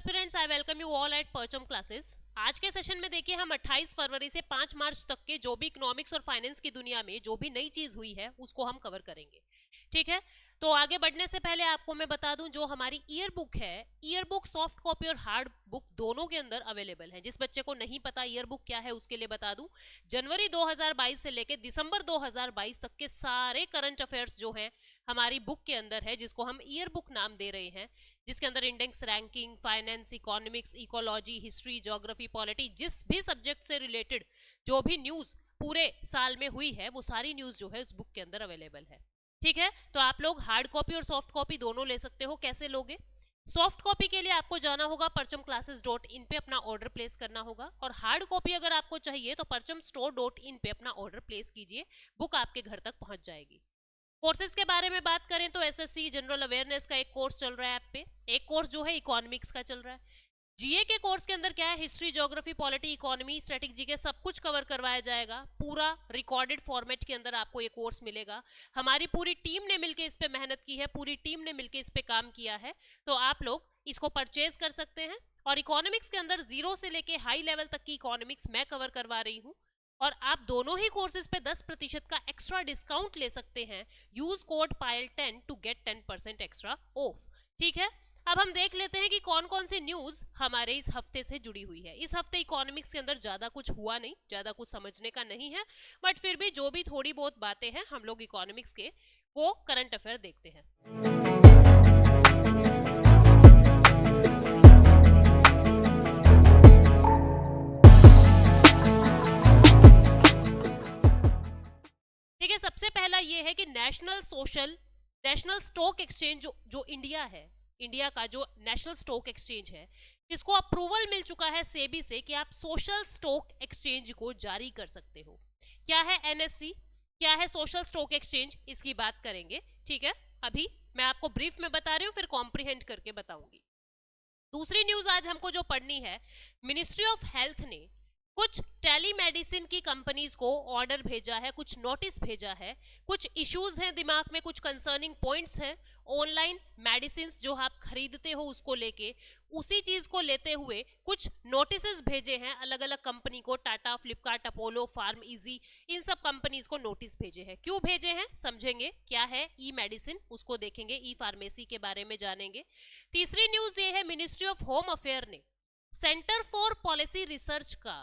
Aspirants, I welcome you all at परचम classes. आज के सेशन में देखिए हम 28 फरवरी से 5 मार्च तक के जो भी इकोनॉमिक्स और फाइनेंस की दुनिया में जो भी नई चीज हुई है उसको हम कवर करेंगे। ठीक है, तो आगे बढ़ने से पहले आपको मैं बता दूं, जो हमारी ईयर बुक है, ईयर बुक सॉफ्ट कॉपी और हार्ड बुक दोनों के अंदर अवेलेबल है। जिस बच्चे को नहीं पता ईयर बुक क्या है उसके लिए बता दूं, जनवरी 2022 से लेकर दिसंबर 2022 तक के सारे करंट अफेयर्स जो हैं हमारी बुक के अंदर है, जिसको हम ईयर बुक नाम दे रहे हैं, जिसके अंदर index, ranking, finance, economics, ecology, history, geography, polity, जिस भी सब्जेक्ट से रिलेटेड जो भी न्यूज पूरे साल में हुई है वो सारी न्यूज जो है उस बुक के अंदर अवेलेबल है। ठीक है, तो आप लोग हार्ड कॉपी और सॉफ्ट कॉपी दोनों ले सकते हो। कैसे लोगे? सॉफ्ट कॉपी के लिए आपको जाना होगा parchamclasses.in पे अपना ऑर्डर प्लेस करना होगा, और हार्ड कॉपी अगर आपको चाहिए तो parchamstore.in पे अपना ऑर्डर प्लेस कीजिए, बुक आपके घर तक पहुंच जाएगी। कोर्सेज के बारे में बात करें तो एसएससी जनरल अवेयरनेस का एक कोर्स चल रहा है ऐप पे, एक कोर्स जो है इकोनॉमिक्स का चल रहा है। जीए के कोर्स के अंदर क्या है, history, geography, polity, economy, static GK सब कुछ कवर करवाया जाएगा। पूरा रिकॉर्डेड फॉर्मेट के अंदर आपको ये कोर्स मिलेगा। हमारी पूरी टीम ने मिलकर इस पे मेहनत की है, पूरी टीम ने मिलकर इस पे काम किया है, तो आप लोग इसको परचेज कर सकते हैं। और इकोनॉमिक्स के अंदर जीरो से लेके हाई लेवल तक की इकोनॉमिक्स मैं कवर करवा रही हूँ, और आप दोनों ही कोर्सेज पे 10% का एक्स्ट्रा डिस्काउंट ले सकते हैं। Use code PAIL10 to get 10% extra off. ठीक है, अब हम देख लेते हैं कि कौन कौन सी न्यूज हमारे इस हफ्ते से जुड़ी हुई है। इस हफ्ते इकोनॉमिक्स के अंदर ज्यादा कुछ हुआ नहीं, ज्यादा कुछ समझने का नहीं है, बट फिर भी जो भी थोड़ी बहुत बातें हैं हम लोग इकोनॉमिक्स के वो करंट अफेयर देखते हैं। ठीक है, सबसे पहला ये है कि नेशनल स्टॉक एक्सचेंज जो इंडिया है, इंडिया का जो नेशनल स्टॉक एक्सचेंज है, इसको अप्रूवल मिल चुका है सेबी से कि आप सोशल स्टॉक एक्सचेंज को जारी कर सकते हो। क्या है एनएससी, क्या है सोशल स्टॉक एक्सचेंज, इसकी बात करेंगे। ठीक है, अभी मैं आपको ब्रीफ में बता रही हूँ, फिर कॉम्प्रिहेंड करके बताऊंगी। दूसरी न्यूज आज हमको जो पढ़नी है, मिनिस्ट्री ऑफ हेल्थ ने कुछ टेलीमेडिसिन की कंपनीज को ऑर्डर भेजा है, कुछ नोटिस भेजा है, कुछ इश्यूज हैं दिमाग में, कुछ कंसर्निंग पॉइंट्स हैं ऑनलाइन मेडिसिन जो आप खरीदते हो उसको लेके, उसी चीज को लेते हुए कुछ नोटिसेस भेजे हैं अलग अलग कंपनी को, Tata, Flipkart, Apollo, PharmEasy, इन सब कंपनीज को नोटिस भेजे हैं। क्यों भेजे हैं समझेंगे, क्या है ई मेडिसिन उसको देखेंगे, ई फार्मेसी के बारे में जानेंगे। तीसरी न्यूज ये है, मिनिस्ट्री ऑफ होम अफेयर ने सेंटर फॉर पॉलिसी रिसर्च का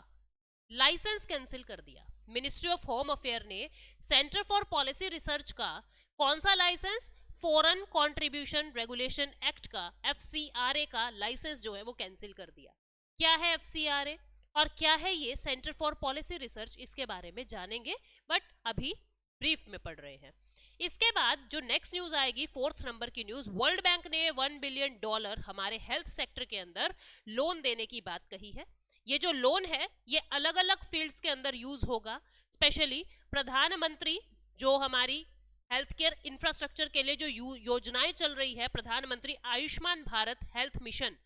लाइसेंस कैंसिल कर दिया। मिनिस्ट्री ऑफ होम अफेयर ने सेंटर फॉर पॉलिसी रिसर्च का कौन सा licence, foreign contribution regulation act का, FCRA का लाइसेंस जो है वो कैंसिल कर दिया। क्या है FCRA और क्या है ये सेंटर फॉर पॉलिसी रिसर्च, इसके बारे में जानेंगे, बट अभी ब्रीफ में पढ़ रहे हैं। इसके बाद जो नेक्स्ट न्यूज आएगी, 4th नंबर की न्यूज, वर्ल्ड बैंक ने $1 बिलियन हमारे हेल्थ सेक्टर के अंदर लोन देने की बात कही है। ये जो लोन है ये अलग अलग फील्ड्स के अंदर यूज होगा, स्पेशली प्रधानमंत्री जो हमारी हेल्थ केयर इंफ्रास्ट्रक्चर के लिए जो योजनाएं चल रही है, प्रधानमंत्री Ayushman Bharat health mission,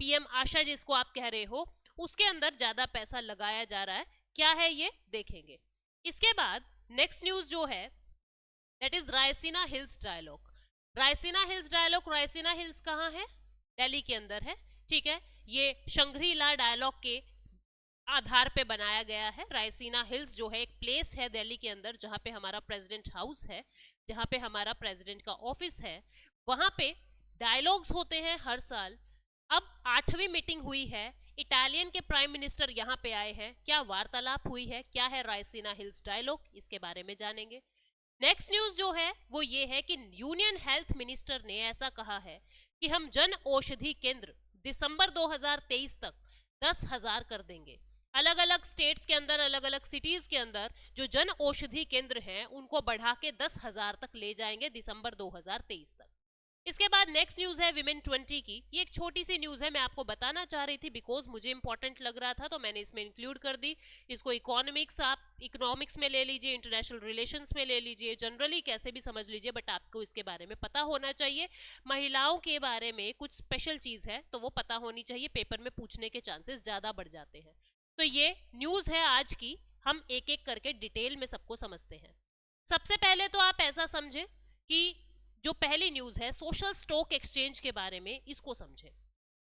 PM आशा जिसको आप कह रहे हो, उसके अंदर ज्यादा पैसा लगाया जा रहा है। क्या है ये देखेंगे। इसके बाद नेक्स्ट न्यूज जो है that is Raisina hills dialogue. Raisina hills dialogue, Raisina hills कहाँ है? दिल्ली के अंदर है। ठीक है, ये शंग्री-ला डायलॉग के आधार पे बनाया गया है। रायसीना हिल्स जो है एक प्लेस है दिल्ली के अंदर जहाँ पे हमारा प्रेसिडेंट हाउस है, जहाँ पे हमारा प्रेसिडेंट का ऑफिस है, वहाँ पे डायलॉग्स होते हैं हर साल। अब 8वीं मीटिंग हुई है, इटालियन के प्राइम मिनिस्टर यहाँ पे आए हैं, क्या वार्तालाप हुई है, क्या है रायसीना हिल्स डायलॉग, इसके बारे में जानेंगे। नेक्स्ट न्यूज जो है वो ये है कि यूनियन हेल्थ मिनिस्टर ने ऐसा कहा है कि हम जन औषधि केंद्र दिसंबर 2023 तक 10,000 कर देंगे। अलग अलग स्टेट्स के अंदर, अलग अलग सिटीज के अंदर जो जन औषधि केंद्र हैं उनको बढ़ा के 10,000 तक ले जाएंगे दिसंबर 2023 तक। इसके बाद नेक्स्ट न्यूज है विमेन 20 की। ये एक छोटी सी न्यूज है, मैं आपको बताना चाह रही थी बिकॉज मुझे इंपॉर्टेंट लग रहा था तो मैंने इसमें इंक्लूड कर दी। इसको इकोनॉमिक्स, आप इकोनॉमिक्स में ले लीजिए, इंटरनेशनल रिलेशंस में ले लीजिए, जनरली कैसे भी समझ लीजिए, बट आपको इसके बारे में पता होना चाहिए। महिलाओं के बारे में कुछ स्पेशल चीज है तो वो पता होनी चाहिए, पेपर में पूछने के चांसेस ज्यादा बढ़ जाते हैं। तो ये न्यूज है आज की, हम एक एक करके डिटेल में सबको समझते हैं। सबसे पहले तो आप ऐसा समझे कि जो पहली न्यूज है सोशल स्टॉक एक्सचेंज के बारे में, इसको समझें।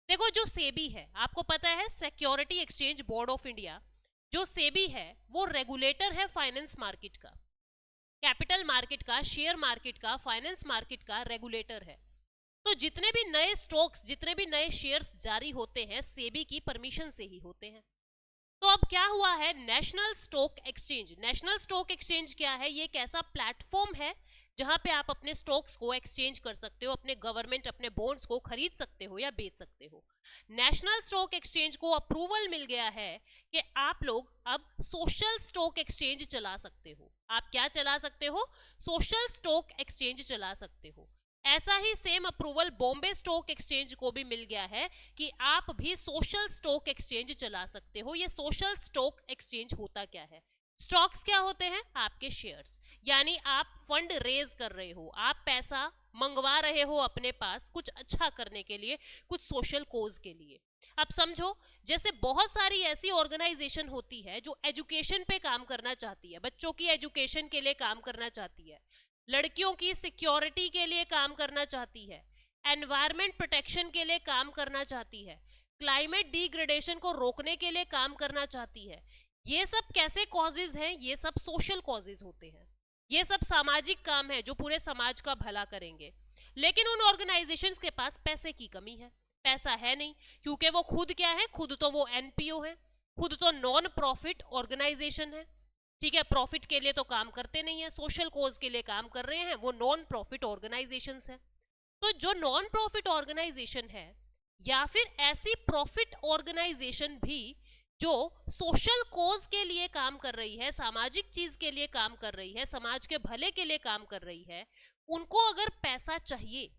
देखो जो सेबी है, आपको पता है security exchange board of India, जो सेबी है वो रेगुलेटर है फाइनेंस मार्केट का, कैपिटल मार्केट का, शेयर मार्केट का, फाइनेंस मार्केट का रेगुलेटर है। तो जितने भी नए स्टॉक्स, जितने भी नए शेयर्स जारी होते हैं सेबी की परमिशन से ही होते हैं। तो अब क्या हुआ है, national stock exchange, national stock exchange क्या है, ये एक ऐसा प्लेटफॉर्म है जहां पे आप अपने स्टॉक्स को एक्सचेंज कर सकते हो, अपने गवर्नमेंट, अपने बॉन्ड्स को खरीद सकते हो या बेच सकते हो। नेशनल स्टॉक एक्सचेंज को अप्रूवल मिल गया है कि आप लोग अब सोशल स्टॉक एक्सचेंज चला सकते हो। आप क्या चला सकते हो, सोशल स्टॉक एक्सचेंज चला सकते हो। ऐसा ही same approval Bombay stock exchange को भी मिल गया है कि आप भी सोशल स्टॉक एक्सचेंज चला सकते हो। ये सोशल स्टॉक एक्सचेंज होता क्या है, स्टॉक्स क्या होते हैं, आपके शेयर्स, यानी आप फंड रेज कर रहे हो, आप पैसा मंगवा रहे हो अपने पास कुछ अच्छा करने के लिए, कुछ सोशल कोज के लिए। अब समझो, जैसे बहुत सारी ऐसी ऑर्गेनाइजेशन होती है जो एजुकेशन पे काम करना चाहती है, बच्चों की एजुकेशन के लिए काम करना चाहती है, लड़कियों की सिक्योरिटी के लिए काम करना चाहती है, एनवायरमेंट प्रोटेक्शन के लिए काम करना चाहती है, क्लाइमेट डिग्रेडेशन को रोकने के लिए काम करना चाहती है। ये सब कैसे कॉजेज हैं, ये सब सोशल कॉजेज होते हैं, ये सब सामाजिक काम है जो पूरे समाज का भला करेंगे। लेकिन उन ऑर्गेनाइजेशंस के पास पैसे की कमी है, पैसा है नहीं, क्योंकि वो खुद क्या है, खुद तो वो एनपीओ है, खुद तो नॉन प्रॉफिट ऑर्गेनाइजेशन है। ठीक है, प्रॉफिट के लिए तो काम करते नहीं है, सोशल कोज के लिए काम कर रहे हैं, वो नॉन प्रॉफिट ऑर्गेनाइजेशंस है। तो जो नॉन प्रॉफिट ऑर्गेनाइजेशन है या फिर ऐसी प्रॉफिट ऑर्गेनाइजेशन भी जो सोशल कोज के लिए काम कर रही है, सामाजिक चीज के लिए काम कर रही है, समाज के भले के लिए काम कर रही है, उनको अगर पैसा चाहिए,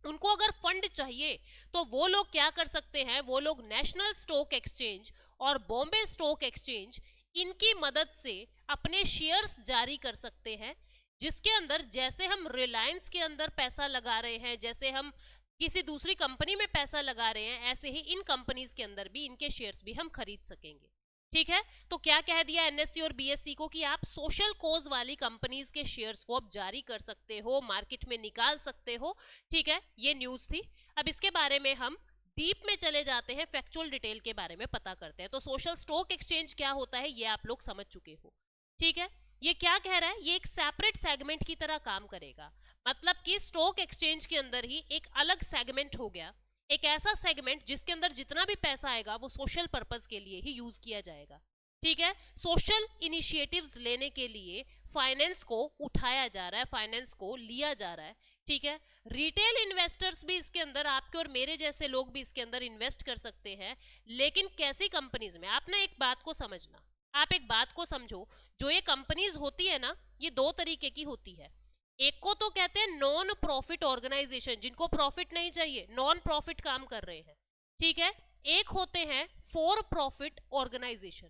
उनको अगर फंड चाहिए, तो वो लोग क्या कर सकते हैं, वो लोग नेशनल स्टॉक एक्सचेंज और बॉम्बे स्टॉक एक्सचेंज, इनकी मदद से अपने शेयर्स जारी कर सकते हैं, जिसके अंदर जैसे हम रिलायंस के अंदर पैसा लगा रहे हैं, जैसे हम किसी दूसरी कंपनी में पैसा लगा रहे हैं, ऐसे ही इन कंपनीज के अंदर भी इनके शेयर्स भी हम खरीद सकेंगे। ठीक है, तो क्या कह दिया एनएससी और बीएससी को कि आप सोशल कोज वाली कंपनीज के शेयर्स को अब जारी कर सकते हो, मार्केट में निकाल सकते हो। ठीक है, ये न्यूज थी। अब इसके बारे में हम डीप में चले जाते हैं, फैक्चुअल डिटेल के बारे में पता करते हैं। तो सोशल स्टॉक एक्सचेंज क्या होता है ये आप लोग समझ चुके हो। ठीक है, ये क्या कह रहा है, ये एक सेपरेट सेगमेंट की तरह काम करेगा, मतलब कि स्टॉक एक्सचेंज के अंदर ही एक अलग सेगमेंट हो गया, एक ऐसा सेगमेंट जिसके अंदर जितना भी पैसा आएगा वो सोशल पर्पस के लिए ही यूज किया जाएगा। ठीक है, सोशल इनिशिएटिव्स लेने के लिए फाइनेंस को उठाया जा रहा है, फाइनेंस को लिया जा रहा है। ठीक है, रिटेल इन्वेस्टर्स भी इसके अंदर, आपके और मेरे जैसे लोग भी इसके अंदर इन्वेस्ट कर सकते हैं, लेकिन कैसी कंपनीज में। आप ना एक बात को समझना, आप एक बात को समझो, जो ये कंपनीज होती है ना, ये दो तरीके की होती है। एक को तो कहते हैं नॉन प्रॉफिट ऑर्गेनाइजेशन, जिनको प्रॉफिट नहीं चाहिए, नॉन प्रॉफिट काम कर रहे हैं। ठीक है, एक होते हैं for profit organisation,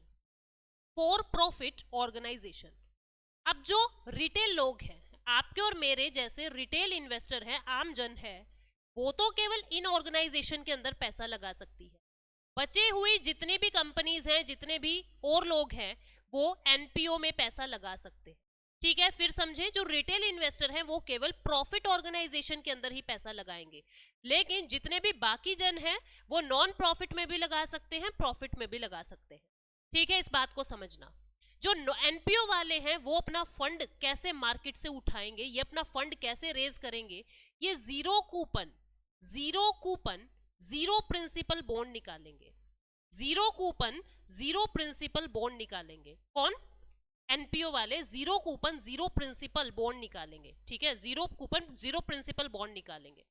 for profit organisation. अब जो रिटेल लोग हैं, आपके और मेरे जैसे रिटेल इन्वेस्टर हैं, आम जन है, वो तो केवल इन ऑर्गेनाइजेशन के अंदर पैसा लगा सकती है। बचे हुई जितनी भी कंपनीज हैं, जितने भी और लोग हैं, वो एनपीओ में पैसा लगा सकते हैं। ठीक है, फिर समझे, जो रिटेल इन्वेस्टर हैं वो केवल प्रॉफिट ऑर्गेनाइजेशन के अंदर ही पैसा लगाएंगे, लेकिन जितने भी बाकी जन हैं वो नॉन प्रॉफिट में भी लगा सकते हैं, प्रॉफिट में भी लगा सकते हैं। ठीक है, इस बात को समझना। जो एनपीओ वाले हैं वो अपना फंड कैसे मार्केट से उठाएंगे, ये अपना फंड कैसे रेज करेंगे, ये zero coupon, zero coupon, zero principal bond निकालेंगे, zero coupon, zero principal bond निकालेंगे। कौन, एनपीओ वाले zero coupon zero principal bond निकालेंगे। ठीक है, zero coupon zero principal bond निकालेंगे।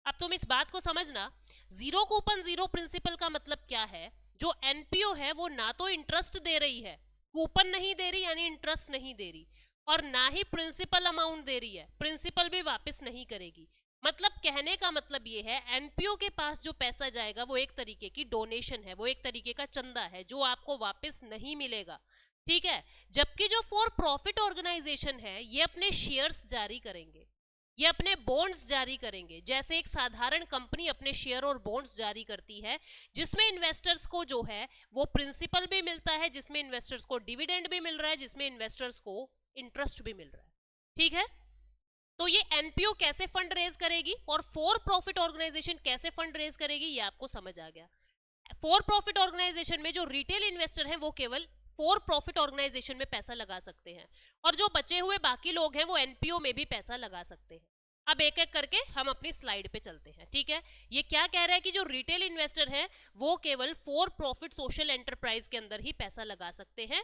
अब तुम इस बात को समझना, जीरो कूपन जीरो प्रिंसिपल का मतलब क्या है, जो एनपीओ है वो ना तो इंटरेस्ट दे रही है, कूपन नहीं दे रही यानी इंटरेस्ट नहीं दे रही, और ना ही प्रिंसिपल अमाउंट दे रही है, प्रिंसिपल भी वापस नहीं करेगी। मतलब कहने का मतलब ये है, एनपीओ के पास जो पैसा जाएगा वो एक तरीके की डोनेशन है, वो एक तरीके का चंदा है जो आपको वापस नहीं मिलेगा। ठीक है, जबकि जो फॉर प्रॉफिट ऑर्गेनाइजेशन है ये अपने शेयर्स जारी करेंगे, ये अपने बॉन्ड्स जारी करेंगे, जैसे एक साधारण कंपनी अपने शेयर और बॉन्ड्स जारी करती है, जिसमें इन्वेस्टर्स को जो है वो प्रिंसिपल भी मिलता है, जिसमें इन्वेस्टर्स को डिविडेंड भी मिल रहा है, जिसमें इन्वेस्टर्स को इंटरेस्ट भी मिल रहा है। ठीक है, तो ये एनपीओ कैसे फंड रेज करेगी और फॉर प्रॉफिट ऑर्गेनाइजेशन कैसे फंड रेज करेगी, ये आपको समझ आ गया। फॉर प्रॉफिट ऑर्गेनाइजेशन में जो रिटेल इन्वेस्टर हैं वो केवल फॉर प्रॉफिट ऑर्गेनाइजेशन में पैसा लगा सकते हैं, और जो बचे हुए बाकी लोग हैं वो एनपीओ में भी पैसा लगा सकते हैं। अब एक एक करके हम अपनी स्लाइड पे चलते हैं, ठीक है। ये क्या कह रहा है कि जो रिटेल इन्वेस्टर है वो केवल फॉर प्रॉफिट सोशल एंटरप्राइज के अंदर ही पैसा लगा सकते हैं।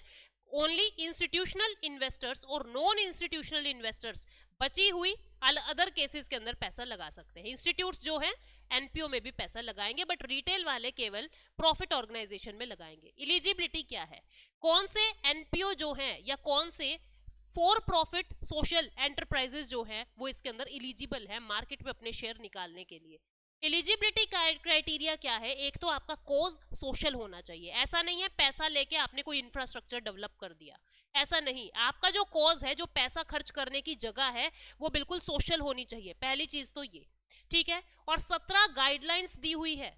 ओनली इंस्टीट्यूशनल इन्वेस्टर्स और नॉन इंस्टीट्यूशनल इन्वेस्टर्स बची हुई अदर केसेस के अंदर पैसा लगा सकते हैं। इंस्टीट्यूट्स जो है एनपीओ में भी पैसा लगाएंगे, बट रिटेल वाले केवल प्रॉफिट ऑर्गेनाइजेशन में लगाएंगे। एलिजिबिलिटी क्या है, कौन से एनपीओ जो है या कौन से फॉर प्रॉफिट सोशल एंटरप्राइजेस जो है वो इसके अंदर एलिजिबल है मार्केट में अपने शेयर निकालने के लिए। एलिजिबिलिटी क्राइटेरिया क्या है, एक तो आपका कॉज सोशल होना चाहिए। ऐसा नहीं है पैसा लेके आपने कोई इंफ्रास्ट्रक्चर डेवलप कर दिया, ऐसा नहीं। आपका जो कॉज है, जो पैसा खर्च करने की जगह है, वो बिल्कुल सोशल होनी चाहिए, पहली चीज तो ये, ठीक है। और 17 गाइडलाइंस दी हुई है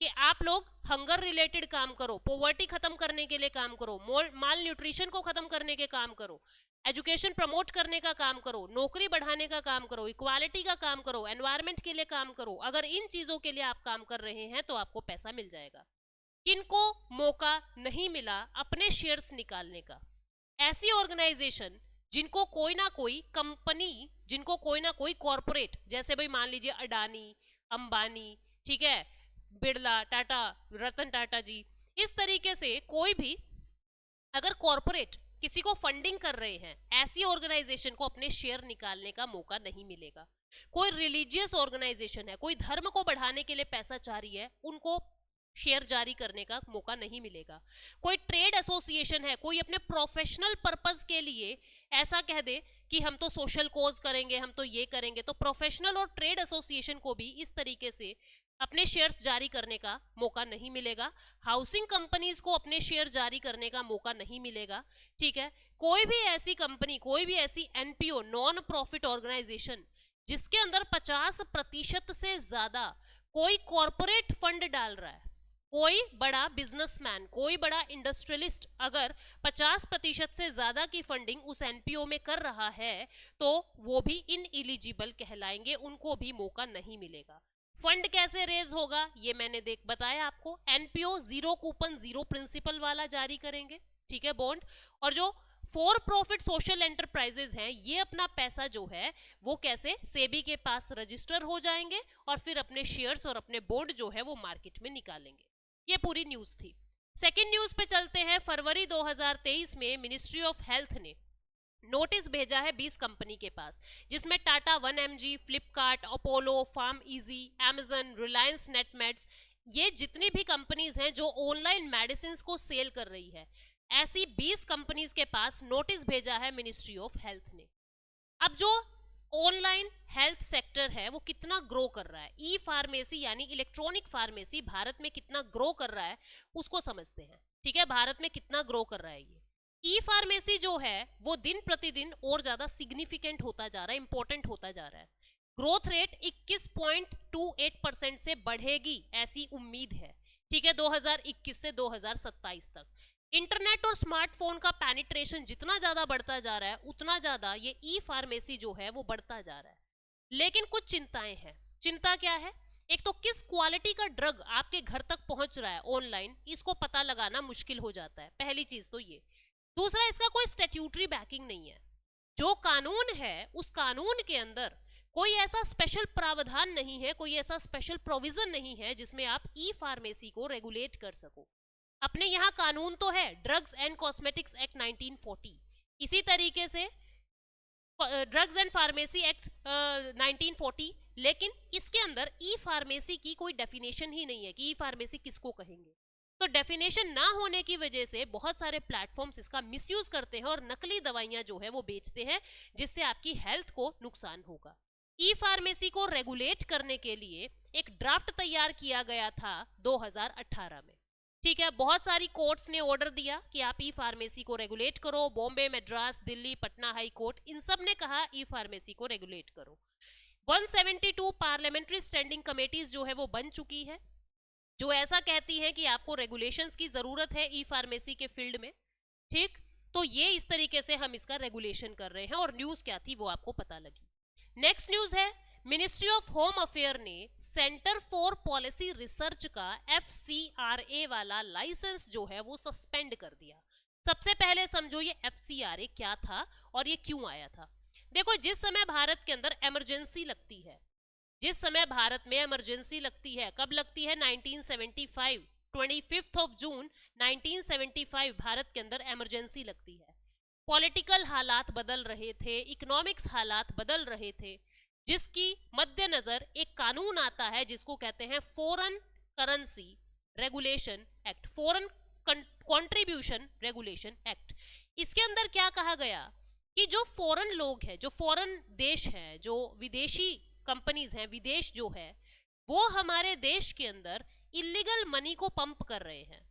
कि आप लोग हंगर रिलेटेड काम करो, पॉवर्टी खत्म करने के लिए काम करो, माल न्यूट्रिशन को खत्म करने के काम करो, एजुकेशन प्रमोट करने का काम करो, नौकरी बढ़ाने का काम करो, इक्वालिटी का काम करो, एनवायरनमेंट के लिए काम करो। अगर इन चीजों के लिए आप काम कर रहे हैं तो आपको पैसा मिल जाएगा। किनको मौका नहीं मिला अपने शेयर्स निकालने का, ऐसी ऑर्गेनाइजेशन जिनको कोई ना कोई कंपनी, जिनको कोई ना कोई कॉरपोरेट, जैसे भाई मान लीजिए अडानी, अंबानी, ठीक है, बिरला, टाटा, रतन टाटा जी, इस तरीके से कोई भी अगर कॉरपोरेट किसी को फंडिंग कर रहे हैं, ऐसी ऑर्गेनाइजेशन को अपने शेयर निकालने का मौका नहीं मिलेगा। कोई रिलीजियस ऑर्गेनाइजेशन है, कोई धर्म को बढ़ाने के लिए पैसा चाह रही है, उनको शेयर जारी करने का मौका नहीं मिलेगा। कोई ट्रेड एसोसिएशन है, कोई अपने प्रोफेशनल पर्पस के लिए ऐसा कह दे कि हम तो सोशल कॉज करेंगे, हम तो ये करेंगे, तो प्रोफेशनल और ट्रेड एसोसिएशन को भी इस तरीके से अपने शेयर्स जारी करने का मौका नहीं मिलेगा। हाउसिंग कंपनीज को अपने शेयर जारी करने का मौका नहीं मिलेगा, ठीक है। कोई भी ऐसी कंपनी, कोई भी ऐसी एनपीओ, नॉन प्रॉफिट ऑर्गेनाइजेशन, जिसके अंदर 50% से ज्यादा कोई कॉरपोरेट फंड डाल रहा है, कोई बड़ा बिजनेसमैन, कोई बड़ा इंडस्ट्रियलिस्ट अगर 50% से ज्यादा की फंडिंग उस एनपीओ में कर रहा है तो वो भी इनएलिजिबल कहलाएंगे, उनको भी मौका नहीं मिलेगा। फंड कैसे रेज होगा ये मैंने बताया आपको। NPO zero coupon zero principal वाला जारी करेंगे, ठीक है, बॉन्ड। और जो फॉर प्रॉफिट सोशल एंटरप्राइजेज हैं, ये अपना पैसा जो है वो कैसे सेबी के पास रजिस्टर हो जाएंगे और फिर अपने शेयर्स और अपने बॉन्ड जो है वो मार्केट में निकालेंगे। ये पूरी न्यूज थी। सेकेंड न्यूज पे चलते हैं। फरवरी 2023 में मिनिस्ट्री ऑफ हेल्थ ने नोटिस भेजा है 20 कंपनी के पास, जिसमें Tata 1mg, Flipkart, Apollo, PharmEasy, Amazon, Reliance Netmeds, ये जितनी भी कंपनीज हैं जो ऑनलाइन मेडिसिन को सेल कर रही है, ऐसी 20 कंपनीज के पास नोटिस भेजा है मिनिस्ट्री ऑफ हेल्थ ने। अब जो ऑनलाइन हेल्थ सेक्टर है वो कितना ग्रो कर रहा है, ई फार्मेसी यानी इलेक्ट्रॉनिक फार्मेसी भारत में कितना ग्रो कर रहा है उसको समझते हैं, ठीक है। भारत में कितना ग्रो कर रहा है ये ई फार्मेसी जो है वो दिन प्रतिदिन और ज्यादा सिग्निफिकेंट होता जा रहा है, इंपॉर्टेंट होता जा रहा है। ग्रोथ रेट 21.28% से बढ़ेगी ऐसी उम्मीद है, ठीक है, 2021 से 2027 तक। इंटरनेट और स्मार्टफोन का पेनिट्रेशन जितना ज्यादा बढ़ता जा रहा है उतना ज्यादा ये ई फार्मेसी जो है वो बढ़ता जा रहा है। लेकिन कुछ चिंताएं हैं। चिंता क्या है, एक तो किस क्वालिटी का ड्रग आपके घर तक पहुंच रहा है ऑनलाइन, इसको पता लगाना मुश्किल हो जाता है, पहली चीज तो ये। दूसरा, इसका कोई स्टैट्यूटरी बैकिंग नहीं है। जो कानून है उस कानून के अंदर कोई ऐसा स्पेशल प्रावधान नहीं है, कोई ऐसा स्पेशल प्रोविजन नहीं है जिसमें आप ई फार्मेसी को रेगुलेट कर सको। अपने यहाँ कानून तो है, ड्रग्स एंड कॉस्मेटिक्स एक्ट 1940, इसी तरीके से ड्रग्स एंड फार्मेसी एक्ट 1940, लेकिन इसके अंदर ई फार्मेसी की कोई डेफिनेशन ही नहीं है कि ई फार्मेसी किसको कहेंगे। तो डेफिनेशन ना होने की वजह से बहुत सारे प्लेटफॉर्म्स इसका मिसयूज करते हैं और नकली दवाइयां जो है वो बेचते हैं, जिससे आपकी हेल्थ को नुकसान होगा। ई फार्मेसी को रेगुलेट करने के लिए एक ड्राफ्ट तैयार किया गया था 2018 में, ठीक है। बहुत सारी कोर्ट्स ने ऑर्डर दिया कि आप ई फार्मेसी को रेगुलेट करो, बॉम्बे, मद्रास, दिल्ली, पटना हाई कोर्ट, इन सब ने कहा ई फार्मेसी को रेगुलेट करो। 172 पार्लियामेंट्री स्टैंडिंग कमेटीज जो है वो बन चुकी है, जो ऐसा कहती है कि आपको रेगुलेशंस की जरूरत है ई फार्मेसी के फील्ड में, ठीक। तो ये इस तरीके से हम इसका रेगुलेशन कर रहे हैं और न्यूज क्या थी वो आपको पता लगी। नेक्स्ट न्यूज है, मिनिस्ट्री ऑफ होम अफेयर ने सेंटर फॉर पॉलिसी रिसर्च का FCRA वाला लाइसेंस जो है वो सस्पेंड कर दिया। सबसे पहले समझो ये FCRA क्या था और ये क्यों आया था। देखो, जिस समय भारत के अंदर इमरजेंसी लगती है, जिस समय भारत में इमरजेंसी लगती है, कब लगती है? 1975, 25 जून 1975 भारत के अंदर इमरजेंसी लगती है। पॉलिटिकल हालात बदल रहे थे, इकोनॉमिक्स हालात बदल रहे थे, जिसकी मद्देनजर एक कानून आता है जिसको कहते हैं foreign currency regulation act, foreign contribution regulation act. इसके अंदर क्या कहा गया कि जो फॉरेन लोग हैं, जो फॉरेन देश हैं, जो विदेशी कंपनीज हैं, विदेश जो है, वो हमारे देश के अंदर इलीगल मनी को पंप कर रहे हैं,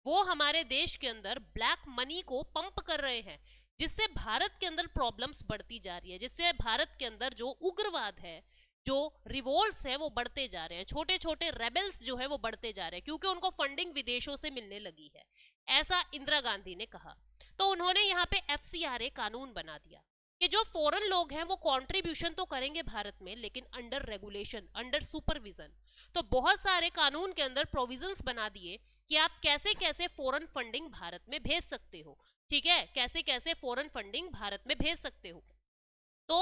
वो हमारे देश के अंदर ब्लैक मनी को पंप कर रहे हैं, जिससे भारत के अंदर प्रॉब्लम्स बढ़ती जा रही है, जिससे भारत के अंदर जो उग्रवाद है, जो रिवोल्ट्स है वो बढ़ते जा रहे हैं, छोटे छोटे रेबल्स जो है वो बढ़ते जा रहे हैं, क्योंकि उनको फंडिंग विदेशों से मिलने लगी है, ऐसा इंदिरा गांधी ने कहा। तो उन्होंने यहाँ पे FCRA कानून बना दिया कि जो फॉरेन लोग हैं वो कंट्रीब्यूशन तो करेंगे भारत में, लेकिन अंडर रेगुलेशन, अंडर सुपरविजन। तो बहुत सारे कानून के अंदर प्रोविजंस बना दिए कि आप कैसे कैसे फॉरेन फंडिंग भारत में भेज सकते हो, ठीक है, कैसे कैसे फॉरेन फंडिंग भारत में भेज सकते हो। तो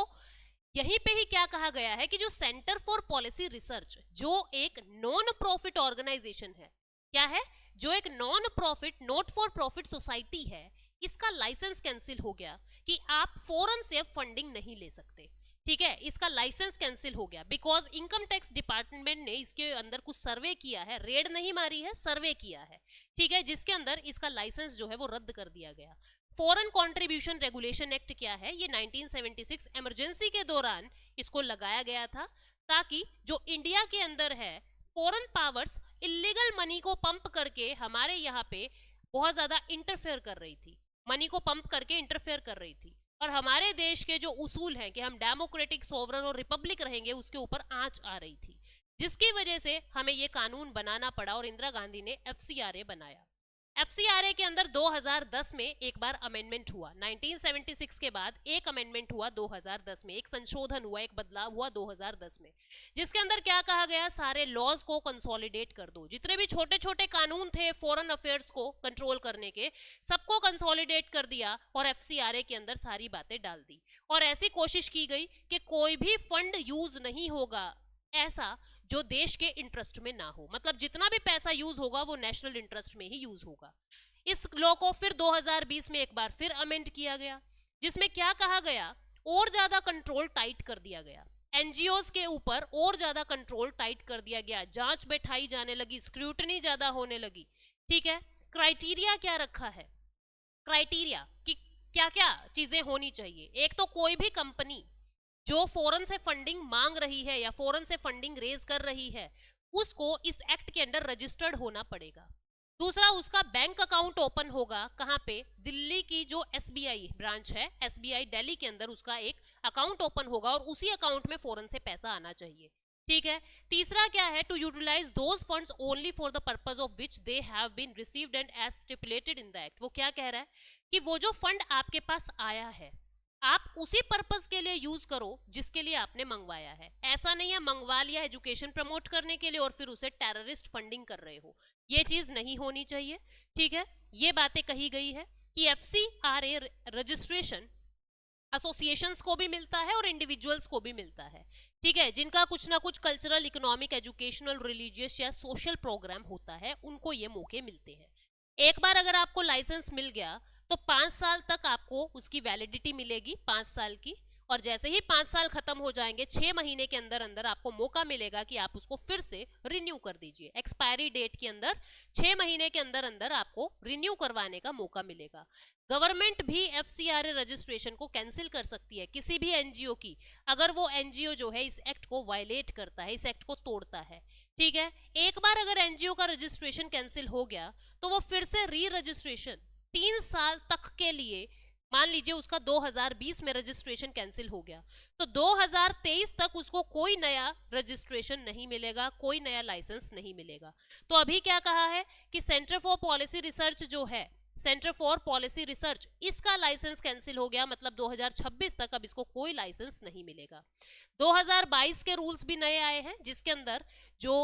यहीं पे ही क्या कहा गया है कि जो सेंटर फॉर पॉलिसी रिसर्च, जो एक नॉन प्रॉफिट ऑर्गेनाइजेशन है, क्या है? जो एक non profit, not for profit society है, इसका लाइसेंस कैंसिल हो गया कि आप फॉरेन से फंडिंग नहीं ले सकते, ठीक है, इसका लाइसेंस कैंसिल हो गया। बिकॉज इनकम टैक्स डिपार्टमेंट ने इसके अंदर कुछ सर्वे किया है, रेड नहीं मारी है, सर्वे किया है, ठीक है, जिसके अंदर इसका लाइसेंस जो है वो रद्द कर दिया गया। फॉरेन कंट्रीब्यूशन रेगुलेशन एक्ट क्या है? ये 1976 इमरजेंसी के दौरान इसको लगाया गया था, ताकि जो इंडिया के अंदर है फॉरेन पावर्स इलीगल मनी को पंप करके हमारे यहाँ पे बहुत ज्यादा इंटरफेयर कर रही थी, मनी को पंप करके इंटरफेयर कर रही थी, और हमारे देश के जो उसूल हैं कि हम डेमोक्रेटिक, सोवरन और रिपब्लिक रहेंगे, उसके ऊपर आंच आ रही थी, जिसकी वजह से हमें ये कानून बनाना पड़ा और इंदिरा गांधी ने FCRA बनाया। FCRA के अंदर 2010 में एक बार अमेंडमेंट हुआ, 1976 के बाद एक अमेंडमेंट हुआ 2010 में, एक संशोधन हुआ, एक बदलाव हुआ 2010 में, जिसके अंदर क्या कहा गया? सारे लॉज को कंसोलिडेट कर दो, जितने भी छोटे छोटे कानून थे फॉरेन अफेयर्स को कंट्रोल करने के, सबको कंसोलिडेट कर दिया और FCRA के अंदर सारी बातें डाल दी। और ऐसी कोशिश की गई कि कोई भी फंड यूज नहीं होगा ऐसा जो देश के इंटरेस्ट में ना हो, मतलब जितना भी पैसा यूज होगा वो नेशनल इंटरेस्ट में ही यूज होगा। इस लॉ को फिर 2020 में एक बार फिर अमेंड किया गया, जिसमें क्या कहा गया? और ज्यादा कंट्रोल टाइट कर दिया गया, NGOs के ऊपर और ज्यादा कंट्रोल टाइट कर दिया गया, जांच बैठाई जाने लगी, स्क्रूटनी ज्यादा होने लगी, ठीक है। क्राइटेरिया क्या रखा है? क्राइटेरिया कि क्या क्या चीजें होनी चाहिए। एक तो कोई भी कंपनी जो फॉरेन से फंडिंग मांग रही है या फॉरेन से फंडिंग रेज कर रही है, उसको इस एक्ट के अंडर रजिस्टर्ड होना पड़ेगा। दूसरा, उसका बैंक अकाउंट ओपन होगा, कहाँ पे? दिल्ली की जो SBI ब्रांच है, SBI दिल्ली के अंदर उसका एक अकाउंट ओपन होगा और उसी अकाउंट में फॉरेन से पैसा आना चाहिए, ठीक है। तीसरा क्या है? To utilise those funds only for the purpose of which they have been received and as stipulated in the act. वो क्या कह रहा है कि वो जो फंड आपके पास आया है, आप उसी पर्पस के लिए यूज करो जिसके लिए आपने मंगवाया है। ऐसा नहीं है मंगवा लिया एजुकेशन प्रमोट करने के लिए और फिर उसे टेररिस्ट फंडिंग कर रहे हो, ये चीज नहीं होनी चाहिए, ठीक है। ये बातें कही गई है कि FCRA रजिस्ट्रेशन एसोसिएशंस को भी मिलता है और इंडिविजुअल्स को भी मिलता है, ठीक है, जिनका कुछ ना कुछ कल्चरल, इकोनॉमिक, एजुकेशनल, रिलीजियस या सोशल प्रोग्राम होता है, उनको ये मौके मिलते हैं। एक बार अगर आपको लाइसेंस मिल गया तो 5 साल तक आपको उसकी वैलिडिटी मिलेगी, 5 साल की, और जैसे ही 5 साल खत्म हो जाएंगे, 6 महीने के अंदर अंदर आपको मौका मिलेगा कि आप उसको फिर से रिन्यू कर दीजिए। एक्सपायरी डेट के अंदर 6 महीने के अंदर अंदर आपको रिन्यू करवाने का मौका मिलेगा। गवर्नमेंट भी FCRA रजिस्ट्रेशन को कैंसिल कर सकती है किसी भी NGO की, अगर वो NGO जो है इस एक्ट को वायलेट करता है, इस एक्ट को तोड़ता है, ठीक है। एक बार अगर NGO का रजिस्ट्रेशन कैंसिल हो गया तो वो फिर से री रजिस्ट्रेशन 3 साल तक के लिए, मान लीजिए उसका 2020 में रजिस्ट्रेशन कैंसिल हो गया तो 2023 तक उसको कोई नया रजिस्ट्रेशन नहीं मिलेगा, कोई नया लाइसेंस नहीं मिलेगा। तो अभी क्या कहा है कि सेंटर फॉर पॉलिसी रिसर्च जो है सेंटर फॉर पॉलिसी रिसर्च, इसका लाइसेंस कैंसिल हो गया, मतलब 2026 तक अब इसको कोई लाइसेंस नहीं मिलेगा। 2022 के रूल्स भी नए आए हैं, जिसके अंदर जो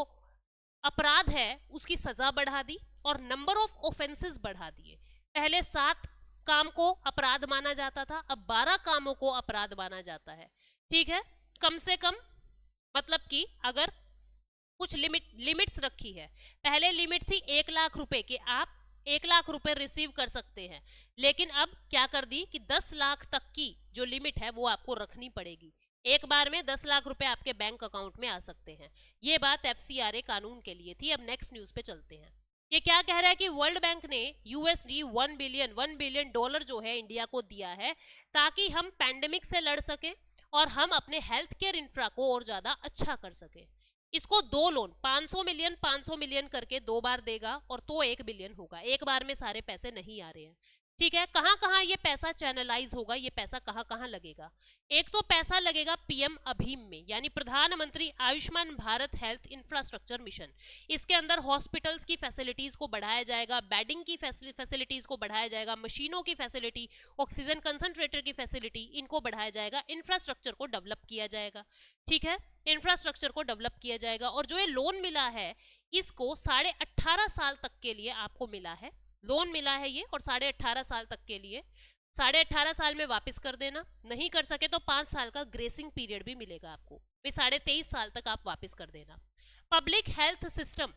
अपराध है उसकी सजा बढ़ा दी और नंबर ऑफ ऑफेंसेस बढ़ा दिए। पहले 7 काम को अपराध माना जाता था, अब 12 कामों को अपराध माना जाता है। ठीक है, कम से कम, मतलब कि अगर कुछ लिमिट्स रखी है। पहले लिमिट थी 1 लाख रुपए की, आप 1 लाख रुपए रिसीव कर सकते हैं, लेकिन अब क्या कर दी कि 10 लाख तक की जो लिमिट है वो आपको रखनी पड़ेगी। एक बार में 10 लाख रुपए आपके बैंक अकाउंट में आ सकते हैं। ये बात एफसीआरए कानून के लिए थी। अब नेक्स्ट न्यूज पे चलते हैं। ये क्या कह रहा है कि वर्ल्ड बैंक ने यूएसडी 1 बिलियन डॉलर जो है इंडिया को दिया है, ताकि हम पैंडेमिक से लड़ सके और हम अपने हेल्थ केयर इंफ्रा को और ज्यादा अच्छा कर सके। इसको 2 लोन 500 मिलियन करके 2 बार देगा और तो 1 बिलियन होगा। एक बार में सारे पैसे नहीं आ रहे हैं। ठीक है, कहां कहां ये पैसा चैनलाइज होगा, ये पैसा कहां कहां लगेगा? एक तो पैसा लगेगा पीएम अभीम में, यानी प्रधानमंत्री Ayushman Bharat health infrastructure mission. इसके अंदर हॉस्पिटल्स की फैसिलिटीज को बढ़ाया जाएगा, बेडिंग की फैसिलिटीज को बढ़ाया जाएगा, मशीनों की फैसिलिटी, ऑक्सीजन कंसंट्रेटर की फैसिलिटी, इनको बढ़ाया जाएगा, इंफ्रास्ट्रक्चर को डेवलप किया जाएगा। ठीक है, इंफ्रास्ट्रक्चर को डेवलप किया जाएगा। और जो ये लोन मिला है, इसको 18.5 साल तक के लिए आपको मिला है, लोन मिला है ये, और 18.5 साल तक के लिए, 18.5 साल में वापस कर देना, नहीं कर सके तो 5 साल का ग्रेसिंग पीरियड भी मिलेगा आपको, वे 23.5 साल तक आप वापस कर देना। Public health system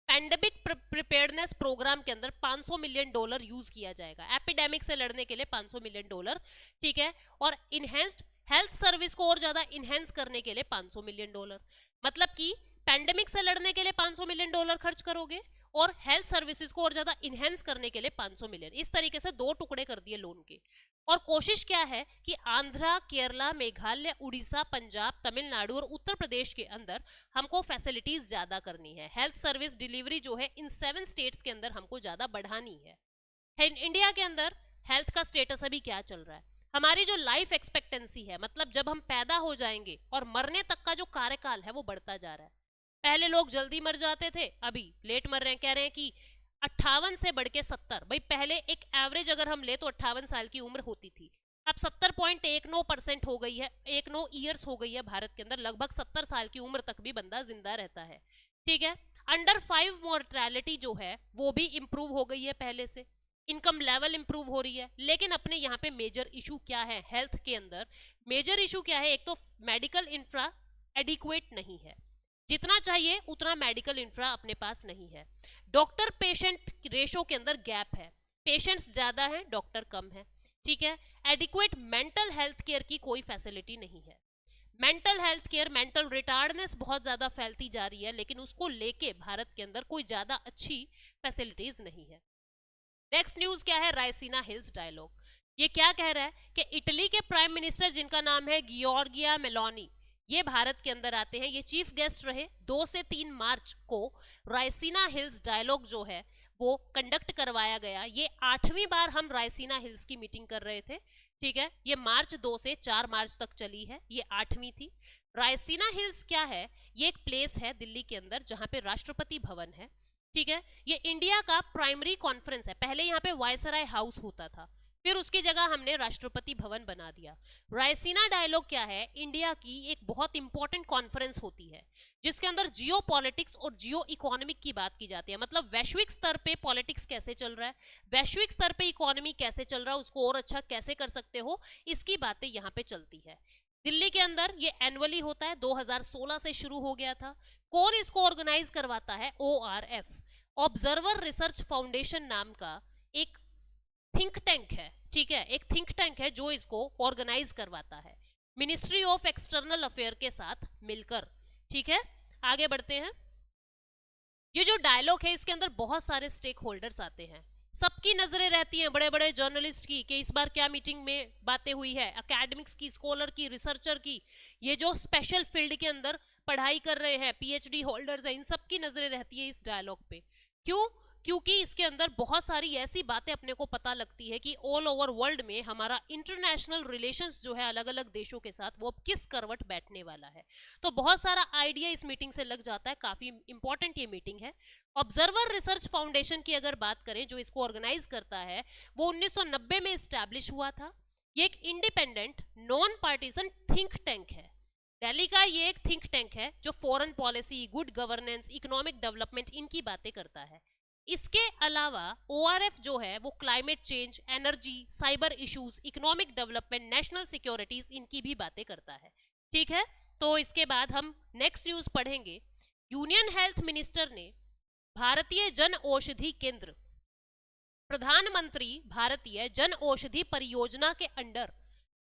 pandemic preparedness programme के अंदर $500 मिलियन यूज किया जाएगा, एपिडेमिक से लड़ने के लिए $500 मिलियन। ठीक है, और इनहेंस्ड हेल्थ सर्विस को और ज्यादा इनहेंस करने के लिए $500 मिलियन। मतलब कि पैंडेमिक से लड़ने के लिए $500 मिलियन खर्च करोगे और हेल्थ सर्विसेज को और ज्यादा इनहेंस करने के लिए 500 मिलियन। इस तरीके से 2 टुकड़े कर दिए लोन के। और कोशिश क्या है कि आंध्रा, केरला, मेघालय, उड़ीसा, पंजाब, तमिलनाडु और उत्तर प्रदेश के अंदर हमको फैसिलिटीज ज्यादा करनी है। हेल्थ सर्विस डिलीवरी जो है इन 7 स्टेट्स के अंदर हमको ज्यादा बढ़ानी है। इंडिया के अंदर हेल्थ का स्टेटस अभी क्या चल रहा है? हमारी जो लाइफ एक्सपेक्टेंसी है, मतलब जब हम पैदा हो जाएंगे और मरने तक का जो कार्यकाल है वो बढ़ता जा रहा है। पहले लोग जल्दी मर जाते थे, अभी लेट मर रहे हैं। कह रहे हैं कि 58 से बढ़ के 70। भाई पहले एक एवरेज अगर हम ले तो 58 साल की उम्र होती थी, अब 70.19% हो गई है, 19 ईयर्स हो गई है भारत के अंदर। लगभग 70 साल की उम्र तक भी बंदा जिंदा रहता है। ठीक है, अंडर 5 मोर्टेलिटी जो है वो भी इंप्रूव हो गई है पहले से, इनकम लेवल इंप्रूव हो रही है। लेकिन अपने यहाँ पे मेजर इशू क्या है हेल्थ के अंदर? मेजर इशू क्या है? एक तो मेडिकल इंफ्रा एडिक्वेट नहीं है, जितना चाहिए उतना मेडिकल इंफ्रा अपने पास नहीं है। डॉक्टर पेशेंट रेशो के अंदर गैप है, पेशेंट्स ज्यादा हैं, डॉक्टर कम है। ठीक है, एडिक्वेट मेंटल हेल्थ केयर की कोई फैसिलिटी नहीं है। Mental health care, mental retardness बहुत ज्यादा फैलती जा रही है, लेकिन उसको लेके भारत के अंदर कोई ज्यादा अच्छी फैसिलिटीज नहीं है। नेक्स्ट न्यूज क्या है? Raisina hills dialogue. ये क्या कह रहा है कि इटली के प्राइम मिनिस्टर, जिनका नाम है गियोर्गिया मेलोनी, ये भारत के अंदर आते हैं। ये चीफ गेस्ट रहे। 2 से 3 मार्च को रायसीना हिल्स डायलॉग जो है वो कंडक्ट करवाया गया। ये 8वीं बार हम रायसीना हिल्स की मीटिंग कर रहे थे। ठीक है, ये मार्च 2 से 4 मार्च तक चली है, ये 8वीं थी। रायसीना हिल्स क्या है? ये एक प्लेस है दिल्ली के अंदर जहां पे राष्ट्रपति भवन है। ठीक है, ये इंडिया का प्राइमरी कॉन्फ्रेंस है। पहले यहाँ पे वायसराय हाउस होता था, फिर उसकी जगह हमने राष्ट्रपति भवन बना दिया। रायसीना डायलॉग क्या है? इंडिया की एक बहुत इंपॉर्टेंट कॉन्फ्रेंस होती है जिसके अंदर जियो पॉलिटिक्स और जियो इकोनॉमिक की बात की जाती है। मतलब वैश्विक स्तर पे पॉलिटिक्स कैसे चल रहा है, वैश्विक स्तर पे इकोनॉमी कैसे चल रहा है, उसको और अच्छा कैसे कर सकते हो, इसकी बातें यहाँ पे चलती है। दिल्ली के अंदर ये एनुअली होता है, 2016 से शुरू हो गया था। कौन इसको ऑर्गेनाइज करवाता है? ORF, ऑब्जर्वर रिसर्च फाउंडेशन नाम का एक थिंक टैंक है। ठीक है, एक थिंक टैंक है जो इसको ऑर्गेनाइज करवाता है मिनिस्ट्री ऑफ एक्सटर्नल अफेयर के साथ मिलकर। ठीक है, आगे बढ़ते हैं। ये जो डायलॉग है इसके अंदर बहुत सारे स्टेक होल्डर्स आते हैं, सबकी नजरें रहती हैं बड़े बड़े जर्नलिस्ट की कि इस बार क्या मीटिंग में बातें हुई है, एकेडमिक्स की, स्कॉलर की, रिसर्चर की, ये जो स्पेशल फील्ड के अंदर पढ़ाई कर रहे हैं, PhD होल्डर्स हैं, इन सबकी नजरें रहती है इस डायलॉग पे। क्यों? क्योंकि इसके अंदर बहुत सारी ऐसी बातें अपने को पता लगती है कि ऑल ओवर वर्ल्ड में हमारा इंटरनेशनल रिलेशंस जो है अलग अलग देशों के साथ वो किस करवट बैठने वाला है। तो बहुत सारा आइडिया इस मीटिंग से लग जाता है, काफी इंपॉर्टेंट ये मीटिंग है। ऑब्जर्वर रिसर्च फाउंडेशन की अगर बात करें जो इसको ऑर्गेनाइज करता है, वो 1990 में स्टैब्लिश हुआ था। ये एक independent non partisan think tank है। दिल्ली का ये एक थिंक टैंक है जो foreign policy, good governance, economic development इनकी बातें करता है। इसके अलावा ORF जो है वो climate change, energy, cyber issues, economic development, national securities इनकी भी बातें करता है। ठीक है, तो इसके बाद हम नेक्स्ट न्यूज पढ़ेंगे। यूनियन हेल्थ मिनिस्टर ने भारतीय जन औषधि केंद्र, प्रधानमंत्री भारतीय जन औषधि परियोजना के अंडर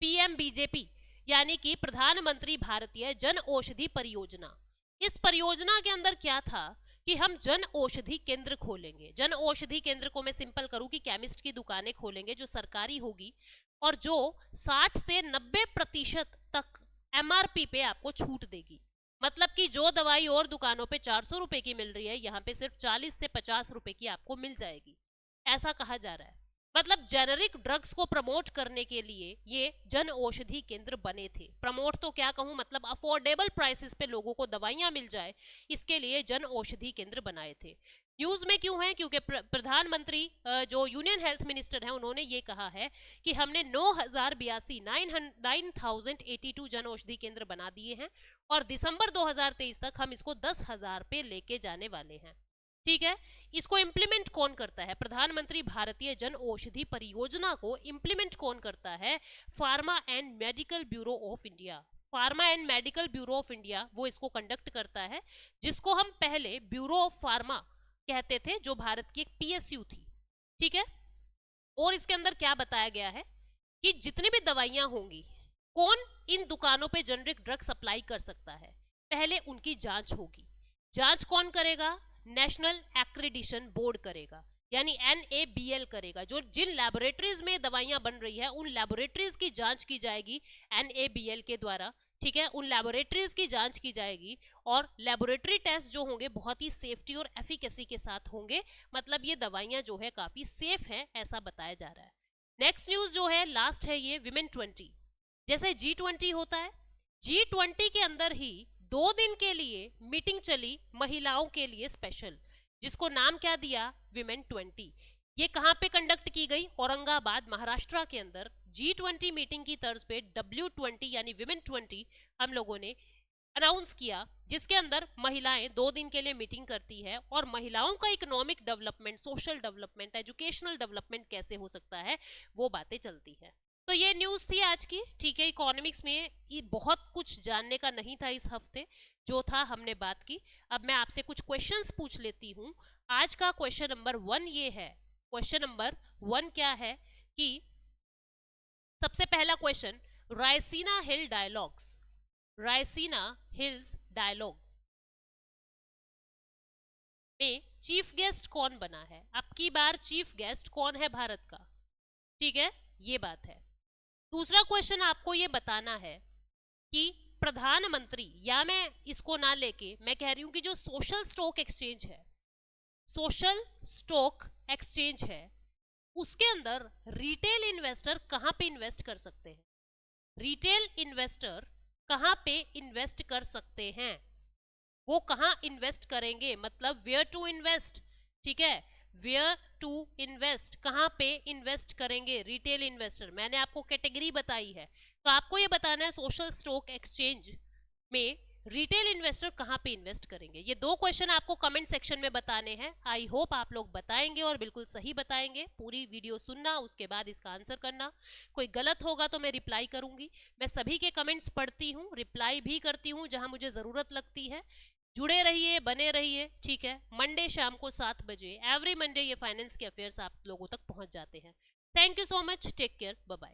PMBJP यानी कि प्रधानमंत्री भारतीय जन औषधि परियोजना, इस परियोजना के अंदर क्या था कि हम जन औषधि केंद्र खोलेंगे। जन औषधि केंद्र को मैं सिंपल करूं कि केमिस्ट की दुकानें खोलेंगे जो सरकारी होगी और जो 60 से 90% तक MRP पे आपको छूट देगी। मतलब कि जो दवाई और दुकानों पे 400 रुपए की मिल रही है, यहाँ पे सिर्फ 40 से 50 रुपए की आपको मिल जाएगी, ऐसा कहा जा रहा है। मतलब जेनरिक ड्रग्स को प्रमोट करने के लिए ये जन औषधि केंद्र बने थे। प्रमोट तो क्या कहूं, मतलब अफोर्डेबल प्राइसेस पे लोगों को दवाइयां मिल जाए, इसके लिए जन औषधि केंद्र बनाए थे। न्यूज में क्यों है, क्योंकि प्रधानमंत्री जो यूनियन हेल्थ मिनिस्टर है उन्होंने ये कहा है कि हमने 9,082 जन औषधि केंद्र बना दिए हैं और दिसंबर 2023 तक हम इसको 10,000 पे लेके जाने वाले हैं। ठीक है, इसको इंप्लीमेंट कौन करता है? प्रधानमंत्री भारतीय जन औषधि परियोजना को इंप्लीमेंट कौन करता है? Pharma and medical bureau of India. Pharma and medical bureau of India वो इसको कंडक्ट करता है, जिसको हम पहले ब्यूरो ऑफ फार्मा कहते थे, जो भारत की एक PSU थी। ठीक है, और इसके अंदर क्या बताया गया है कि जितनी भी दवाइयां होंगी, कौन इन दुकानों पे जेनरिक ड्रग सप्लाई कर सकता है, पहले उनकी जांच होगी। जांच कौन करेगा? नेशनल एक्रेडिशन बोर्ड करेगा, यानी NABL करेगा। जो जिन लैबोरेटरीज में दवाइयां बन रही है उन लैबोरेटरीज की जांच की जाएगी NABL के द्वारा। ठीक है, उन लैबोरेटरीज की जांच की जाएगी और लैबोरेटरी टेस्ट जो होंगे बहुत ही सेफ्टी और एफिकेसी के साथ होंगे। मतलब ये दवाइयां जो है काफी सेफ है, ऐसा बताया जा रहा है। नेक्स्ट न्यूज जो है लास्ट है ये विमेन 20। जैसे G20 होता है, G20 के अंदर ही 2 दिन के लिए मीटिंग चली महिलाओं के लिए स्पेशल, जिसको नाम क्या दिया? विमेन 20। ये कहां पे कंडक्ट की गई? औरंगाबाद, महाराष्ट्र के अंदर। G20 मीटिंग की तर्ज पे W20 यानी विमेन 20 हम लोगों ने अनाउंस किया, जिसके अंदर महिलाएं 2 दिन के लिए मीटिंग करती है और महिलाओं का economic development, social development, educational development कैसे हो सकता है वो बातें चलती है। तो ये न्यूज थी आज की। ठीक है, इकोनॉमिक्स में बहुत कुछ जानने का नहीं था इस हफ्ते, जो था हमने बात की। अब मैं आपसे कुछ क्वेश्चंस पूछ लेती हूँ। आज का क्वेश्चन नंबर 1 ये है। क्वेश्चन नंबर 1 क्या है कि सबसे पहला क्वेश्चन, रायसीना हिल डायलॉग्स, रायसीना हिल्स डायलॉग में चीफ गेस्ट कौन बना है? अब की बार चीफ गेस्ट कौन है भारत का? ठीक है, ये बात है। दूसरा क्वेश्चन आपको ये बताना है कि प्रधानमंत्री, या मैं इसको ना लेके मैं कह रही हूं कि जो सोशल स्टॉक एक्सचेंज है, सोशल स्टॉक एक्सचेंज है, उसके अंदर रिटेल इन्वेस्टर कहां पे इन्वेस्ट कर सकते हैं? रिटेल इन्वेस्टर कहां पे इन्वेस्ट कर सकते हैं? वो कहां इन्वेस्ट करेंगे, मतलब वेयर टू इन्वेस्ट। ठीक है, वेयर टू इन्वेस्ट, कहां पे इन्वेस्ट करेंगे रिटेल इन्वेस्टर? मैंने आपको कैटेगरी बताई है, तो आपको ये बताना है सोशल स्टॉक एक्सचेंज में रिटेल इन्वेस्टर कहां पे इन्वेस्ट करेंगे। ये 2 क्वेश्चन आपको कमेंट सेक्शन में बताने हैं। आई होप आप लोग बताएंगे और बिल्कुल सही बताएंगे। पूरी वीडियो सुनना, उसके बाद इसका आंसर करना। कोई गलत होगा तो मैं रिप्लाई करूंगी। मैं सभी के कमेंट्स पढ़ती हूँ, रिप्लाई भी करती हूँ जहां मुझे जरूरत लगती है। जुड़े रहिए, बने रहिए। ठीक है, मंडे शाम को 7 बजे, एवरी मंडे ये फाइनेंस के अफेयर्स आप लोगों तक पहुंच जाते हैं। Thank you so much, take care, bye bye.